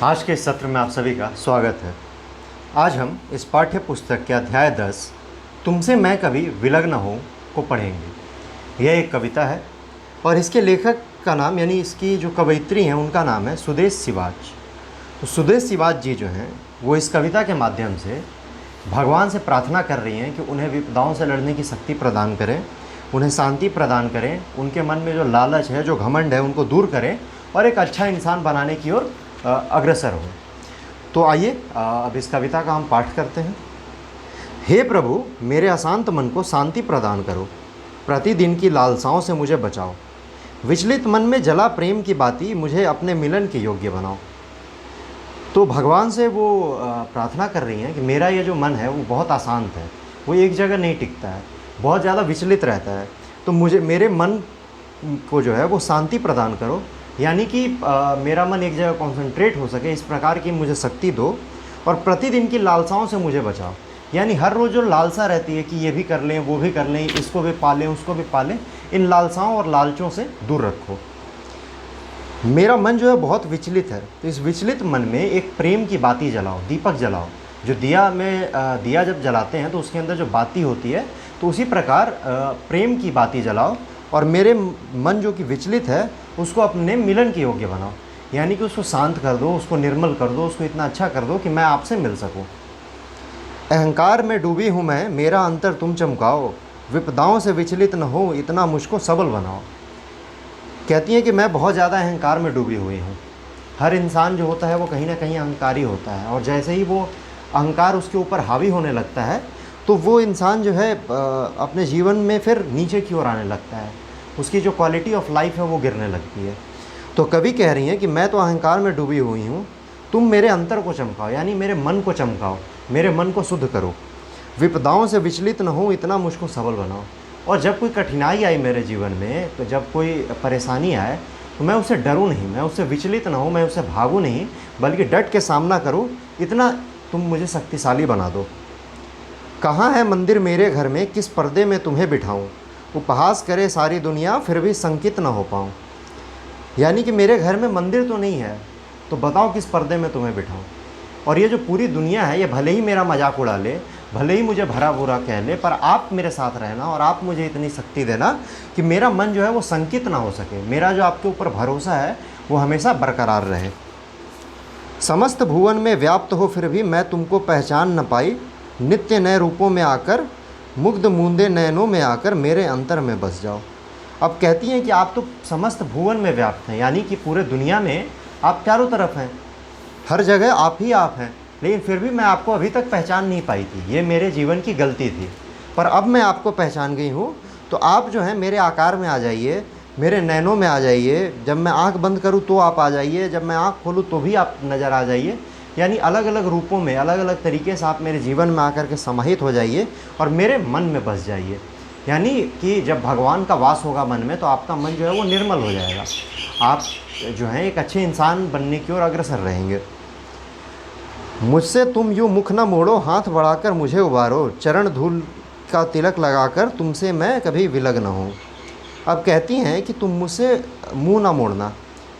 आज के इस सत्र में आप सभी का स्वागत है। आज हम इस पाठ्य पुस्तक के अध्याय 10 तुमसे मैं कभी विलग न हूँ को पढ़ेंगे। यह एक कविता है और इसके लेखक का नाम यानी इसकी जो कवयित्री हैं उनका नाम है सुदेश सिवाच। तो सुदेश सिवाच जी जो हैं वो इस कविता के माध्यम से भगवान से प्रार्थना कर रही हैं कि उन्हें विपदाओं से लड़ने की शक्ति प्रदान करें, उन्हें शांति प्रदान करें, उनके मन में जो लालच है, जो घमंड है, उनको दूर करें और एक अच्छा इंसान बनाने की ओर अग्रसर हो। तो आइए अब इस कविता का हम पाठ करते हैं। हे प्रभु, मेरे अशांत मन को शांति प्रदान करो, प्रतिदिन की लालसाओं से मुझे बचाओ, विचलित मन में जला प्रेम की बाती मुझे अपने मिलन के योग्य बनाओ। तो भगवान से वो प्रार्थना कर रही हैं कि मेरा ये जो मन है वो बहुत अशांत है, वो एक जगह नहीं टिकता है, बहुत ज़्यादा विचलित रहता है। तो मुझे मेरे मन को जो है वो शांति प्रदान करो, यानी कि मेरा मन एक जगह कंसंट्रेट हो सके, इस प्रकार की मुझे शक्ति दो और प्रतिदिन की लालसाओं से मुझे बचाओ। यानी हर रोज़ जो लालसा रहती है कि ये भी कर लें, वो भी कर लें, इसको भी पालें, उसको भी पालें, इन लालसाओं और लालचों से दूर रखो। मेरा मन जो है बहुत विचलित है, तो इस विचलित मन में एक प्रेम की बाती जलाओ, दीपक जलाओ। जो दिया जब जलाते हैं तो उसके अंदर जो बाती होती है, तो उसी प्रकार प्रेम की बाती जलाओ और मेरे मन जो कि विचलित है उसको अपने मिलन के योग्य बनाओ। यानी कि उसको शांत कर दो, उसको निर्मल कर दो, उसको इतना अच्छा कर दो कि मैं आपसे मिल सकूं। अहंकार में डूबी हूँ मैं, मेरा अंतर तुम चमकाओ, विपदाओं से विचलित न हो, इतना मुझको सबल बनाओ। कहती हैं कि मैं बहुत ज़्यादा अहंकार में डूबी हुई हूँ। हर इंसान जो होता है वो कहीं ना कहीं अहंकारी होता है, और जैसे ही वो अहंकार उसके ऊपर हावी होने लगता है तो वो इंसान जो है अपने जीवन में फिर नीचे की ओर आने लगता है, उसकी जो क्वालिटी ऑफ लाइफ है वो गिरने लगती है। तो कवि कह रही हैं कि मैं तो अहंकार में डूबी हुई हूँ, तुम मेरे अंतर को चमकाओ, यानी मेरे मन को चमकाओ, मेरे मन को शुद्ध करो, विपदाओं से विचलित न हो, इतना मुझको सबल बनाओ। और जब कोई कठिनाई आई मेरे जीवन में, तो जब कोई परेशानी आए तो मैं उससे डरूँ नहीं, मैं उससे विचलित ना हूँ, मैं उससे भागूँ नहीं, बल्कि डट के सामना करूँ, इतना तुम मुझे शक्तिशाली बना दो। कहाँ है मंदिर मेरे घर में, किस पर्दे में तुम्हें बिठाऊं, उपहास करे सारी दुनिया फिर भी संकित न हो पाऊँ। यानी कि मेरे घर में मंदिर तो नहीं है, तो बताओ किस पर्दे में तुम्हें बिठाऊं। और ये जो पूरी दुनिया है, ये भले ही मेरा मजाक उड़ा ले, भले ही मुझे भरा बुरा कह ले, पर आप मेरे साथ रहना और आप मुझे इतनी शक्ति देना कि मेरा मन जो है वो संकित ना हो सके, मेरा जो आपके ऊपर भरोसा है वो हमेशा बरकरार रहे। समस्त भुवन में व्याप्त हो फिर भी मैं तुमको पहचान न पाई, नित्य नए रूपों में आकर, मुग्ध मूंदे नयनों में आकर मेरे अंतर में बस जाओ। अब कहती हैं कि आप तो समस्त भुवन में व्याप्त हैं, यानी कि पूरे दुनिया में आप चारों तरफ हैं, हर जगह आप ही आप हैं, लेकिन फिर भी मैं आपको अभी तक पहचान नहीं पाई थी, ये मेरे जीवन की गलती थी। पर अब मैं आपको पहचान गई हूँ, तो आप जो है मेरे आकार में आ जाइए, मेरे नैनों में आ जाइए। जब मैं आँख बंद करूँ तो आप आ जाइए, जब मैं आँख खोलूँ तो भी आप नज़र आ जाइए। यानी अलग अलग रूपों में, अलग अलग तरीके से आप मेरे जीवन में आकर के समाहित हो जाइए और मेरे मन में बस जाइए। यानी कि जब भगवान का वास होगा मन में, तो आपका मन जो है वो निर्मल हो जाएगा, आप जो है एक अच्छे इंसान बनने की ओर अग्रसर रहेंगे। मुझसे तुम यूँ मुख न मोड़ो, हाथ बढ़ाकर मुझे उबारो, चरण धूल का तिलक लगाकर तुमसे मैं कभी विलग न हूँ। अब कहती हैं कि तुम मुझसे मुँह ना मोड़ना,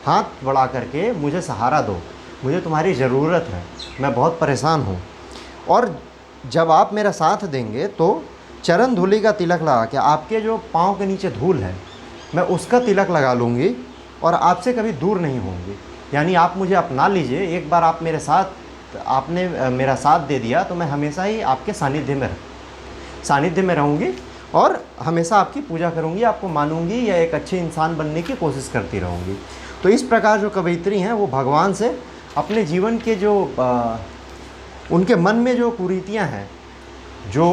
हाथ बढ़ा करके मुझे सहारा दो, मुझे तुम्हारी ज़रूरत है, मैं बहुत परेशान हूँ। और जब आप मेरा साथ देंगे तो चरण धूलि का तिलक लगा के, आपके जो पाँव के नीचे धूल है मैं उसका तिलक लगा लूँगी और आपसे कभी दूर नहीं होंगी। यानी आप मुझे अपना लीजिए, एक बार आप मेरे साथ, आपने मेरा साथ दे दिया तो मैं हमेशा ही आपके सानिध्य में रहूँगी और हमेशा आपकी पूजा करूँगी, आपको मानूँगी या एक अच्छे इंसान बनने की कोशिश करती रहूँगी। तो इस प्रकार जो कवयित्री हैं वो भगवान से अपने जीवन के जो उनके मन में जो कुरीतियाँ हैं, जो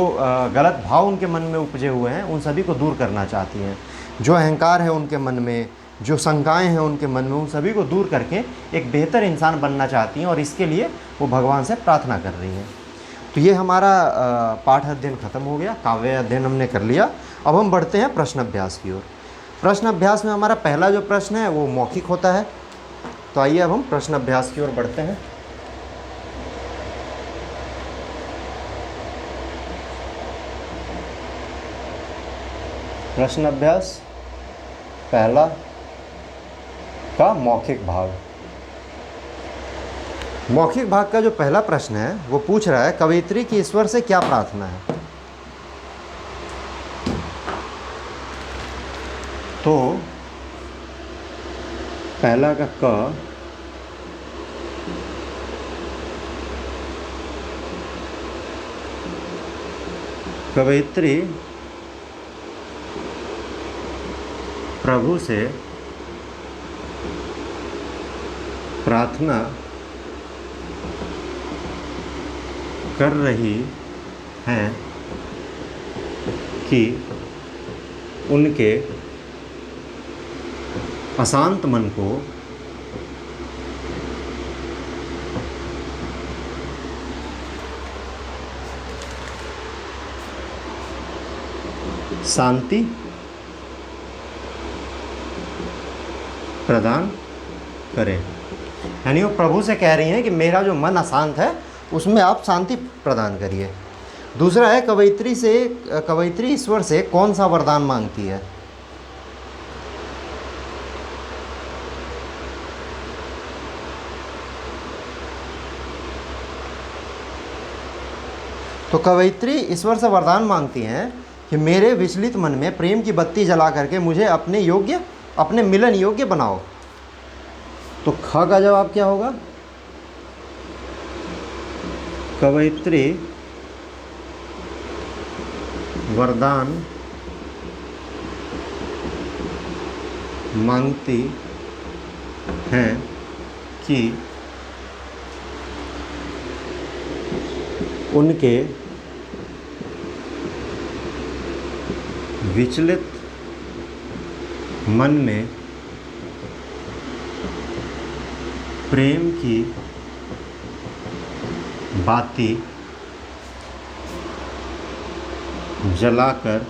गलत भाव उनके मन में उपजे हुए हैं, उन सभी को दूर करना चाहती हैं। जो अहंकार है उनके मन में, जो शंकाएं हैं उनके मन में, उन सभी को दूर करके एक बेहतर इंसान बनना चाहती हैं और इसके लिए वो भगवान से प्रार्थना कर रही हैं। तो ये हमारा पाठ अध्ययन ख़त्म हो गया, काव्य अध्ययन हमने कर लिया। अब हम बढ़ते हैं प्रश्न अभ्यास की ओर। प्रश्न अभ्यास में हमारा पहला जो प्रश्न है वो मौखिक होता है। तो आइए अब हम प्रश्न अभ्यास की ओर बढ़ते हैं। प्रश्न अभ्यास पहला का मौखिक भाग। मौखिक भाग का जो पहला प्रश्न है वो पूछ रहा है कवयित्री की ईश्वर से क्या प्रार्थना है। तो पहला का क, कवयित्री प्रभु से प्रार्थना कर रही हैं कि उनके अशांत मन को शांति प्रदान करें। यानी वो प्रभु से कह रही हैं कि मेरा जो मन अशांत है उसमें आप शांति प्रदान करिए। दूसरा है कवयित्री ईश्वर से कौन सा वरदान मांगती है। तो कवयित्री ईश्वर से वरदान मांगती हैं कि मेरे विचलित मन में प्रेम की बत्ती जला करके मुझे अपने मिलन योग्य बनाओ। तो ख का जवाब क्या होगा। कवयित्री वरदान मांगती हैं कि उनके विचलित मन में प्रेम की बाती जलाकर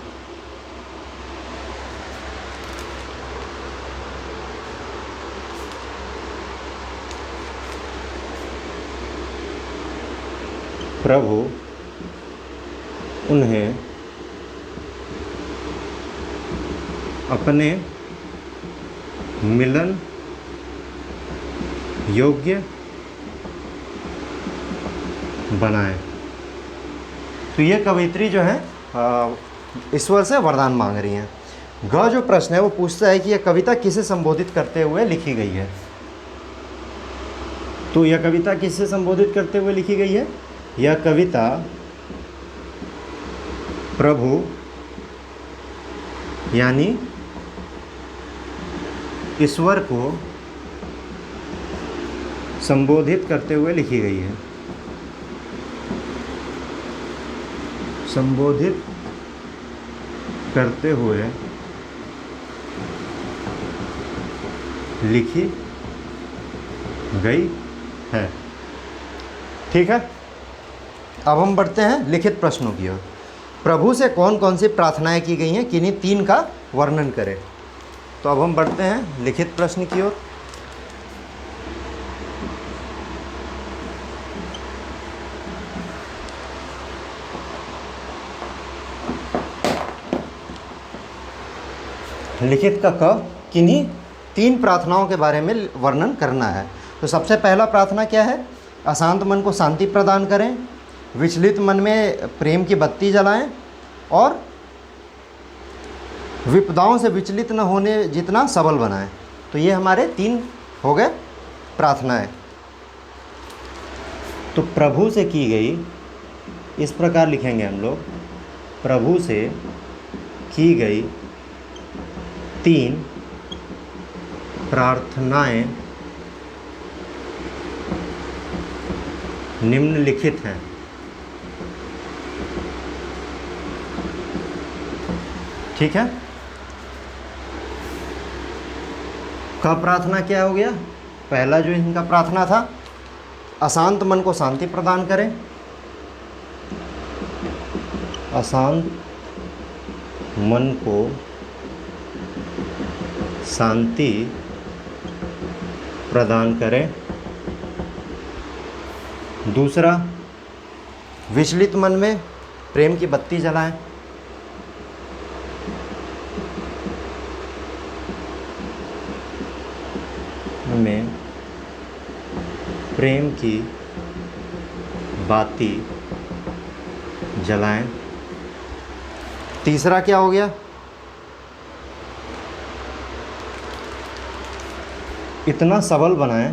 प्रभु उन्हें अपने मिलन योग्य बनाए। तो ये कवयित्री जो है ईश्वर से वरदान मांग रही हैं। ग जो प्रश्न है वो पूछता है कि यह कविता किसे संबोधित करते हुए लिखी गई है। तो यह कविता किससे संबोधित करते हुए लिखी गई है। यह कविता प्रभु यानी ईश्वर को संबोधित करते हुए लिखी गई है। संबोधित करते हुए लिखी गई है। ठीक है, अब हम बढ़ते हैं लिखित प्रश्नों की ओर। प्रभु से कौन कौन सी प्रार्थनाएं की गई हैं, किन्हीं तीन का वर्णन करें। तो अब हम बढ़ते हैं लिखित प्रश्न की ओर। लिखित का क, किन्हीं तीन प्रार्थनाओं के बारे में वर्णन करना है। तो सबसे पहला प्रार्थना क्या है। अशांत मन को शांति प्रदान करें, विचलित मन में प्रेम की बत्ती जलाएं और विपदाओं से विचलित न होने जितना सबल बनाएं। तो ये हमारे तीन हो गए प्रार्थनाएं। तो प्रभु से की गई, इस प्रकार लिखेंगे हम लोग, प्रभु से की गई तीन प्रार्थनाएं निम्नलिखित हैं। ठीक है, का प्रार्थना क्या हो गया। पहला जो इनका प्रार्थना था, अशांत मन को शांति प्रदान करें। अशांत मन को शांति प्रदान करें। दूसरा, विचलित मन में प्रेम की बत्ती जलाएं। में प्रेम की बाती जलाएं। तीसरा क्या हो गया? इतना सबल बनाएं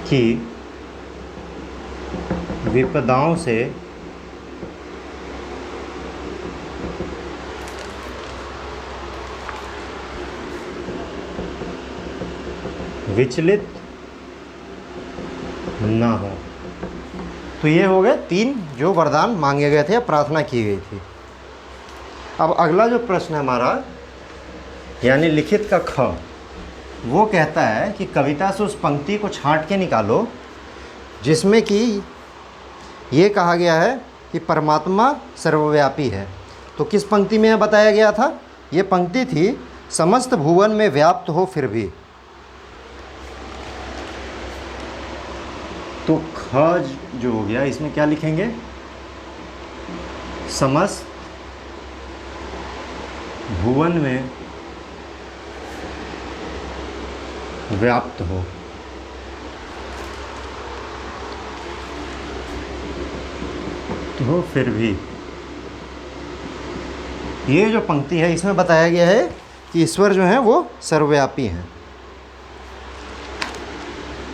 कि विपदाओं से विचलित ना हो। तो ये हो गए 3 जो वरदान मांगे गए थे या प्रार्थना की गई थी। अब अगला जो प्रश्न है हमारा, यानी लिखित का ख, वो कहता है कि कविता से उस पंक्ति को छांट के निकालो जिसमें कि ये कहा गया है कि परमात्मा सर्वव्यापी है। तो किस पंक्ति में बताया गया था? ये पंक्ति थी, समस्त भुवन में व्याप्त हो फिर भी। तो ख जो हो गया, इसमें क्या लिखेंगे? समस्त भुवन में व्याप्त हो। तो फिर भी ये जो पंक्ति है इसमें बताया गया है कि ईश्वर जो है वो सर्वव्यापी हैं।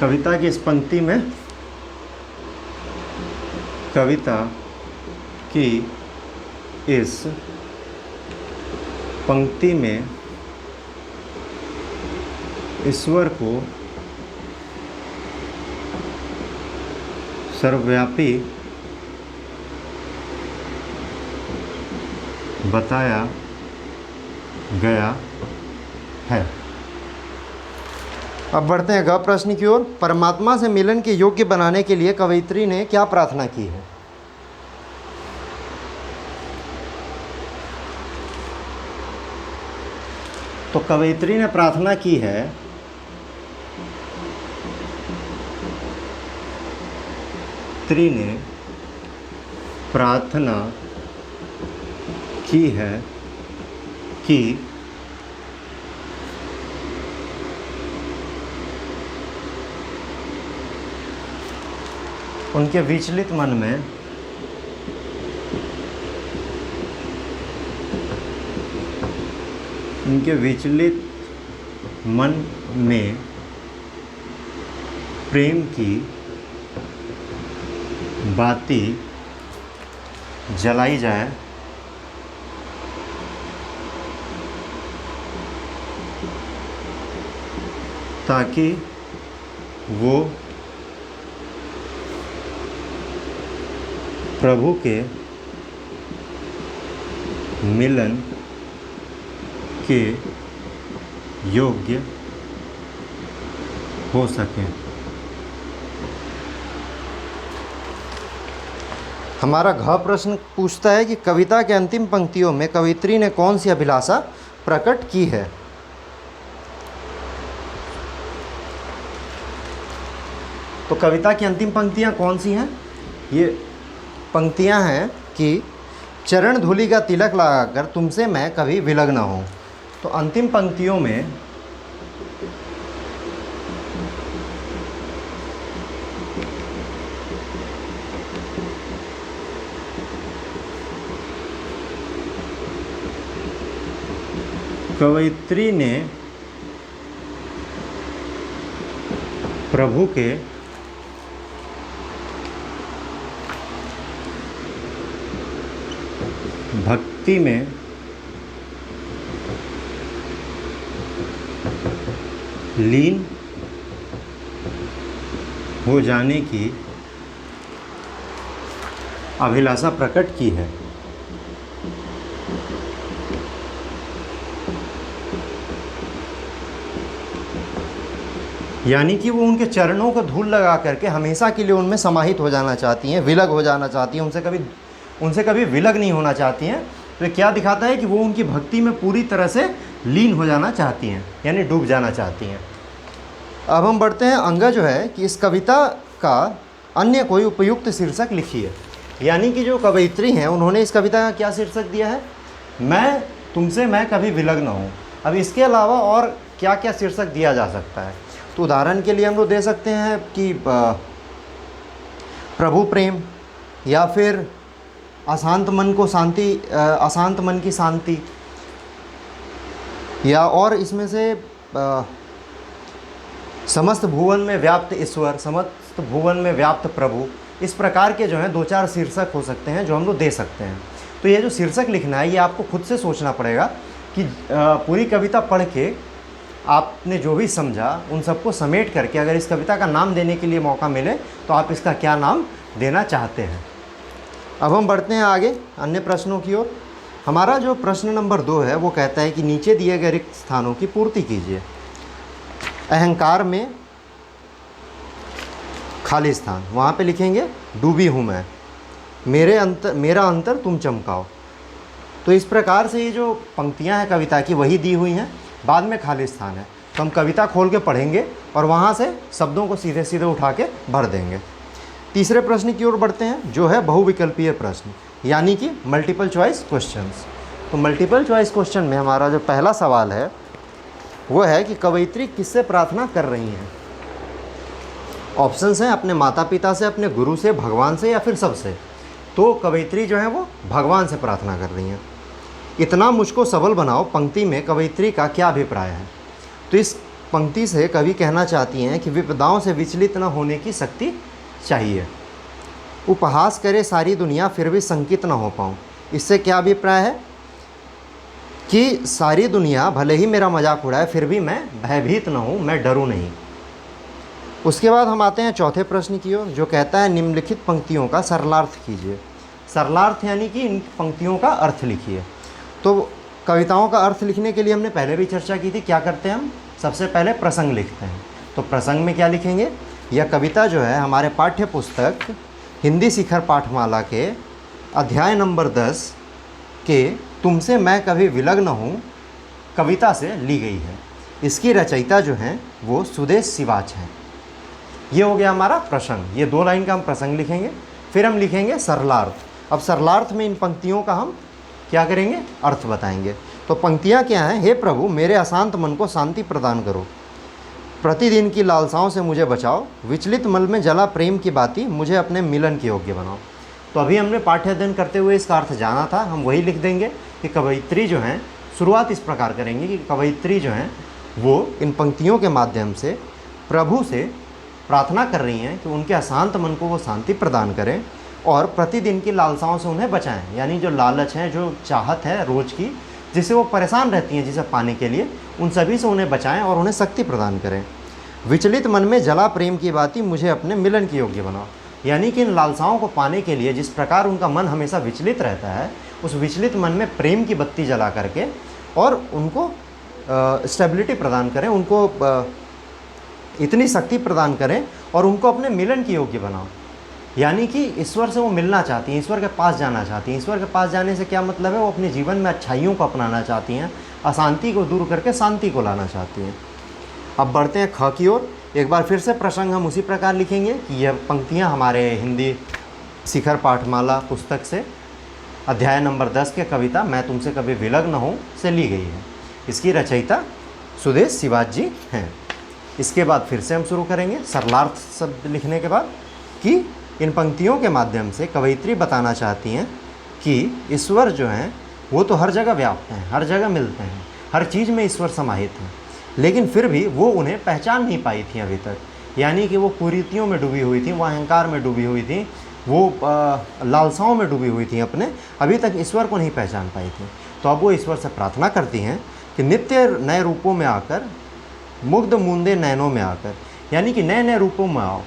कविता की इस पंक्ति में, कविता की इस पंक्ति में ईश्वर को सर्वव्यापी बताया गया है। अब बढ़ते हैं ग प्रश्न की ओर। परमात्मा से मिलन के योग्य बनाने के लिए कवयित्री ने क्या प्रार्थना की है? तो कवयित्री ने प्रार्थना की है कवयित्री ने प्रार्थना की है कि उनके विचलित मन में प्रेम की बाती जलाई जाए ताकि वो प्रभु के मिलन के योग्य हो सकें। हमारा घ प्रश्न पूछता है कि कविता के अंतिम पंक्तियों में कवयित्री ने कौन सी अभिलाषा प्रकट की है? तो कविता की अंतिम पंक्तियाँ कौन सी हैं? ये पंक्तियाँ हैं कि चरण धूलि का तिलक लगाकर तुमसे मैं कभी विलग ना हूँ। तो अंतिम पंक्तियों में कवयित्री ने प्रभु के भक्ति में लीन हो जाने की अभिलाषा प्रकट की है। यानी कि वो उनके चरणों को धूल लगा करके हमेशा के लिए उनमें समाहित हो जाना चाहती हैं, विलग हो जाना चाहती हैं, उनसे कभी विलग नहीं होना चाहती हैं। तो ये क्या दिखाता है कि वो उनकी भक्ति में पूरी तरह से लीन हो जाना चाहती हैं, यानी डूब जाना चाहती हैं। अब हम बढ़ते हैं अंगा जो है कि इस कविता का अन्य कोई उपयुक्त शीर्षक लिखिए। यानी कि जो कवयित्री हैं उन्होंने इस कविता का क्या शीर्षक दिया है मैं कभी विलग्न हूँ। अब इसके अलावा और क्या क्या शीर्षक दिया जा सकता है? तो उदाहरण के लिए हम लोग दे सकते हैं कि प्रभु प्रेम, या फिर अशांत मन को शांति, अशांत मन की शांति, या और इसमें से समस्त भुवन में व्याप्त ईश्वर, समस्त भुवन में व्याप्त प्रभु। इस प्रकार के जो हैं 2-4 शीर्षक हो सकते हैं जो हम लोग दे सकते हैं। तो ये जो शीर्षक लिखना है ये आपको खुद से सोचना पड़ेगा कि पूरी कविता पढ़ के आपने जो भी समझा उन सबको समेट करके अगर इस कविता का नाम देने के लिए मौका मिले तो आप इसका क्या नाम देना चाहते हैं। अब हम बढ़ते हैं आगे अन्य प्रश्नों की ओर। हमारा जो प्रश्न नंबर 2 है वो कहता है कि नीचे दिए गए रिक्त स्थानों की पूर्ति कीजिए। अहंकार में खाली स्थान, वहाँ पे लिखेंगे डूबी हूँ मैं, मेरा अंतर तुम चमकाओ। तो इस प्रकार से ये जो पंक्तियाँ हैं कविता की वही दी हुई हैं, बाद में खाली स्थान है। तो हम कविता खोल के पढ़ेंगे और वहाँ से शब्दों को सीधे सीधे उठा के भर देंगे। तीसरे प्रश्न की ओर बढ़ते हैं जो है बहुविकल्पीय प्रश्न, यानी कि मल्टीपल चॉइस क्वेश्चंस। तो मल्टीपल चॉइस क्वेश्चन में हमारा जो पहला सवाल है वो है कि कवयित्री किससे प्रार्थना कर रही हैं। ऑप्शंस हैं अपने माता पिता से, अपने गुरु से, भगवान से, या फिर सबसे। तो कवयित्री जो है वो भगवान से प्रार्थना कर रही हैं। इतना मुझको सबल बनाओ पंक्ति में कवयित्री का क्या अभिप्राय है? तो इस पंक्ति से कवि कहना चाहती हैं कि विपदाओं से विचलित न होने की शक्ति चाहिए। उपहास करे सारी दुनिया फिर भी संकित न हो पाऊँ, इससे क्या अभिप्राय है कि सारी दुनिया भले ही मेरा मजाक उड़ाए फिर भी मैं भयभीत न हूँ, मैं डरूँ नहीं। उसके बाद हम आते हैं चौथे प्रश्न की ओर जो कहता है निम्नलिखित पंक्तियों का सरलार्थ कीजिए। सरलार्थ यानी कि इन पंक्तियों का अर्थ लिखिए। तो कविताओं का अर्थ लिखने के लिए हमने पहले भी चर्चा की थी, क्या करते हैं हम सबसे पहले प्रसंग लिखते हैं। तो प्रसंग में क्या लिखेंगे? यह कविता जो है हमारे पाठ्य पुस्तक हिंदी शिखर पाठमाला के अध्याय नंबर 10 के तुमसे मैं कभी विलग्न हूँ कविता से ली गई है। इसकी रचयिता जो हैं वो सुदेश सिवाच हैं। ये हो गया हमारा प्रसंग। ये 2 लाइन का हम प्रसंग लिखेंगे, फिर हम लिखेंगे सरलार्थ। अब सरलार्थ में इन पंक्तियों का हम क्या करेंगे? अर्थ बताएंगे। तो पंक्तियाँ क्या हैं? हे प्रभु मेरे अशांत मन को शांति प्रदान करो, प्रतिदिन की लालसाओं से मुझे बचाओ, विचलित मन में जला प्रेम की बाती मुझे अपने मिलन के योग्य बनाओ। तो अभी हमने पाठ्य अध्ययन करते हुए इसका अर्थ जाना था, हम वही लिख देंगे कि कवयित्री जो हैं शुरुआत इस प्रकार करेंगे कि कवयित्री जो हैं वो इन पंक्तियों के माध्यम से प्रभु से प्रार्थना कर रही हैं कि उनके अशांत मन को वो शांति प्रदान करें और प्रतिदिन की लालसाओं से उन्हें बचाएं। यानी जो लालच है, जो चाहत है रोज़ की, जिससे वो परेशान रहती हैं जिसे पाने के लिए, उन सभी से उन्हें बचाएं और उन्हें शक्ति प्रदान करें। विचलित मन में जला प्रेम की बाती मुझे अपने मिलन के योग्य बनाओ। यानी कि इन लालसाओं को पाने के लिए जिस प्रकार उनका मन हमेशा विचलित रहता है, उस विचलित मन में प्रेम की बत्ती जला करके और उनको स्टेबिलिटी प्रदान करें, उनको इतनी शक्ति प्रदान करें और उनको अपने मिलन के योग्य बनाओ। यानी कि ईश्वर से वो मिलना चाहती हैं, ईश्वर के पास जाना चाहती हैं। ईश्वर के पास जाने से क्या मतलब है? वो अपने जीवन में अच्छाइयों को अपनाना चाहती हैं, अशांति को दूर करके शांति को लाना चाहती हैं। अब बढ़ते हैं ख की ओर। एक बार फिर से प्रसंग हम उसी प्रकार लिखेंगे कि यह पंक्तियाँ हमारे हिंदी शिखर पाठमाला पुस्तक से अध्याय नंबर 10 के कविता मैं तुमसे कभी विलग्न हूँ से ली गई है। इसकी रचयिता सुदेश सिवाच जी हैं। इसके बाद फिर से हम शुरू करेंगे सरलार्थ शब्द लिखने के बाद कि इन पंक्तियों के माध्यम से कवयित्री बताना चाहती हैं कि ईश्वर जो हैं वो तो हर जगह व्याप्त हैं, हर जगह मिलते हैं, हर चीज़ में ईश्वर समाहित हैं, लेकिन फिर भी वो उन्हें पहचान नहीं पाई थी अभी तक। यानी कि वो कुरीतियों में डूबी हुई थी, वो अहंकार में डूबी हुई थी, वो लालसाओं में डूबी हुई थी, अपने अभी तक ईश्वर को नहीं पहचान पाई थी। तो अब वो ईश्वर से प्रार्थना करती हैं कि नित्य नए रूपों में आकर, मुग्ध मूंदे नैनों में आकर, यानी कि नए नए रूपों में आओ।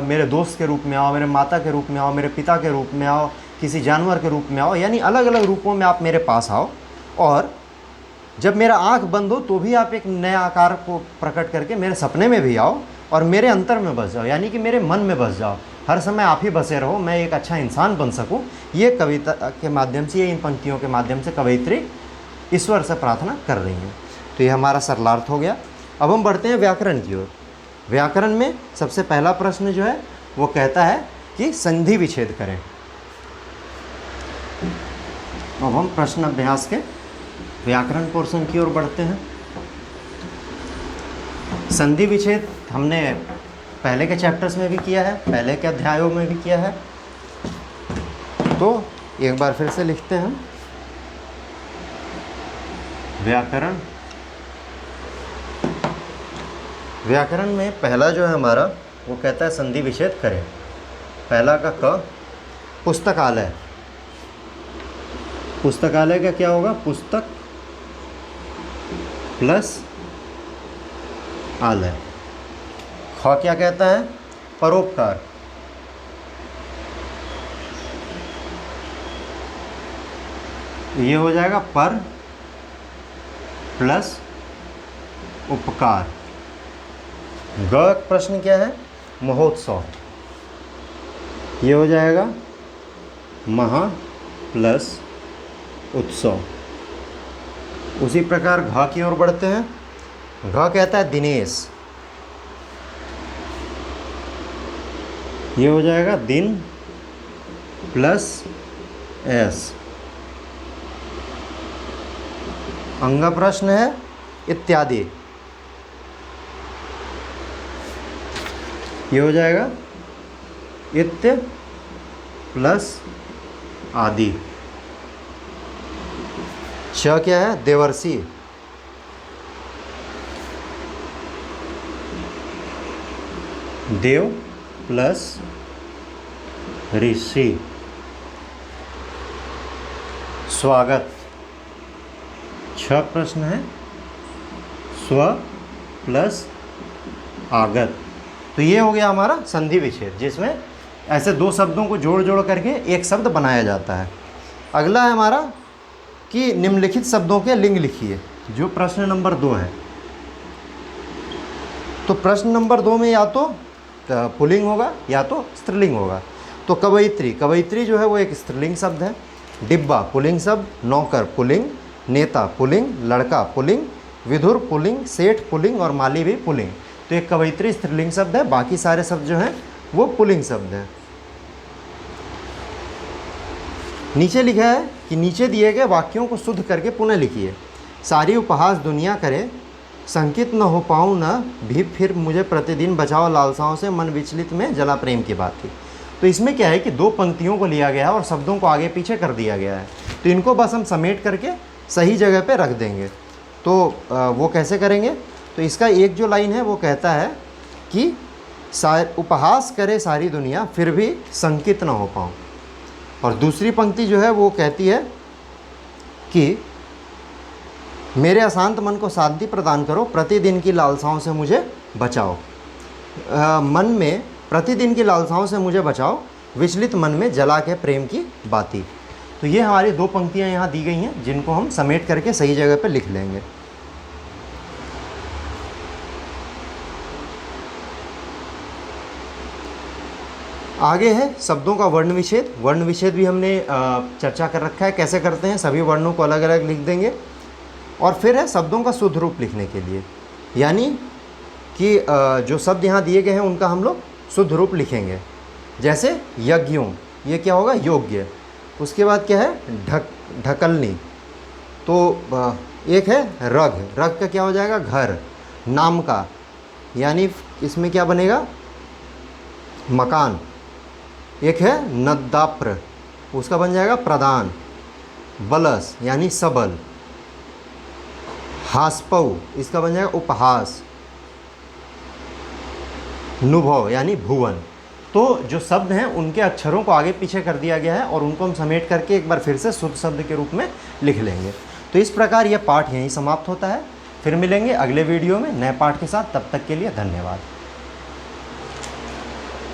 मेरे दोस्त के रूप में आओ, मेरे माता के रूप में आओ, मेरे पिता के रूप में आओ, किसी जानवर के रूप में आओ, यानी अलग अलग रूपों में आप मेरे पास आओ। और जब मेरा आँख बंद हो तो भी आप एक नया आकार को प्रकट करके मेरे सपने में भी आओ और मेरे अंतर में बस जाओ, यानी कि मेरे मन में बस जाओ। हर समय आप ही बसे रहो, मैं एक अच्छा इंसान बन सकूं। ये कविता के माध्यम से, ये इन पंक्तियों के माध्यम से कवयित्री ईश्वर से प्रार्थना कर रही हैं। तो ये हमारा सरलार्थ हो गया। अब हम बढ़ते हैं व्याकरण की ओर। व्याकरण में सबसे पहला प्रश्न जो है वो कहता है कि संधि विच्छेद करें। अब हम प्रश्न अभ्यास के व्याकरण पोर्शन की ओर बढ़ते हैं। संधि विच्छेद हमने पहले के चैप्टर्स में भी किया है, पहले के अध्यायों में भी किया है। तो एक बार फिर से लिखते हैं हम व्याकरण में पहला जो है हमारा वो कहता है संधि विच्छेद करें। पहला का क पुस्तकालय। पुस्तकालय का क्या होगा? पुस्तक प्लस आलय। ख क्या कहता है? परोपकार। ये हो जाएगा पर प्लस उपकार। ग प्रश्न क्या है? महोत्सव। ये हो जाएगा महा प्लस उत्सव। उसी प्रकार घ की ओर बढ़ते हैं। घ कहता है दिनेश। ये हो जाएगा दिन प्लस एस। अंग प्रश्न है इत्यादि। ये हो जाएगा इत्य प्लस आदि। च क्या है? देवर्षि। देव प्लस ऋषि। स्वागत। छ प्रश्न है स्व प्लस आगत। तो ये हो गया हमारा संधि विच्छेद, जिसमें ऐसे दो शब्दों को जोड़ जोड़ करके एक शब्द बनाया जाता है। अगला है हमारा कि निम्नलिखित शब्दों के लिंग लिखिए, जो प्रश्न नंबर 2 है। तो प्रश्न नंबर 2 में या तो पुल्लिंग होगा या तो स्त्रीलिंग होगा। तो कवयित्री, कवयित्री जो है वो एक स्त्रीलिंग शब्द है। डिब्बा पुल्लिंग शब्द, नौकर पुल्लिंग, नेता पुल्लिंग, लड़का पुल्लिंग, विधुर पुल्लिंग, सेठ पुल्लिंग और माली भी पुल्लिंग। तो एक कवयित्री स्त्रीलिंग शब्द है, बाकी सारे शब्द जो हैं वो पुल्लिंग शब्द हैं। नीचे लिखा है कि नीचे दिए गए वाक्यों को शुद्ध करके पुनः लिखिए। सारी उपहास दुनिया करे, संकित न हो पाऊँ न भी, फिर मुझे प्रतिदिन बचाओ लालसाओं से, मन विचलित में जला प्रेम की बात थी। तो इसमें क्या है कि दो पंक्तियों को लिया गया है और शब्दों को आगे पीछे कर दिया गया है। तो इनको बस हम समेट करके सही जगह पे रख देंगे। तो वो कैसे करेंगे? तो इसका एक जो लाइन है वो कहता है कि उपहास करे सारी दुनिया, फिर भी संकित न हो पाऊँ। और दूसरी पंक्ति जो है वो कहती है कि मेरे अशांत मन को शांति प्रदान करो, प्रतिदिन की लालसाओं से मुझे बचाओ। मन में प्रतिदिन की लालसाओं से मुझे बचाओ, विचलित मन में जला के प्रेम की बाती। तो ये हमारी दो पंक्तियां यहाँ दी गई हैं, जिनको हम समेट करके सही जगह पे लिख लेंगे। आगे है शब्दों का वर्ण विच्छेद। वर्ण विच्छेद भी हमने चर्चा कर रखा है, कैसे करते हैं। सभी वर्णों को अलग अलग लिख देंगे। और फिर है शब्दों का शुद्ध रूप लिखने के लिए, यानी कि जो शब्द यहाँ दिए गए हैं उनका हम लोग शुद्ध रूप लिखेंगे। जैसे यज्ञों, ये क्या होगा? योग्य। उसके बाद क्या है? ढकलनी। तो एक है रग, रग का क्या हो जाएगा? घर। नाम का, यानी इसमें क्या बनेगा? मकान। एक है नद्दाप्र, उसका बन जाएगा प्रदान। बलस यानी सबल। हास्पव, इसका बन जाएगा उपहास। नुभव यानी भुवन। तो जो शब्द हैं उनके अक्षरों को आगे पीछे कर दिया गया है और उनको हम समेट करके एक बार फिर से शुद्ध शब्द के रूप में लिख लेंगे। तो इस प्रकार यह पाठ यहीं समाप्त होता है। फिर मिलेंगे अगले वीडियो में नए पाठ के साथ। तब तक के लिए धन्यवाद।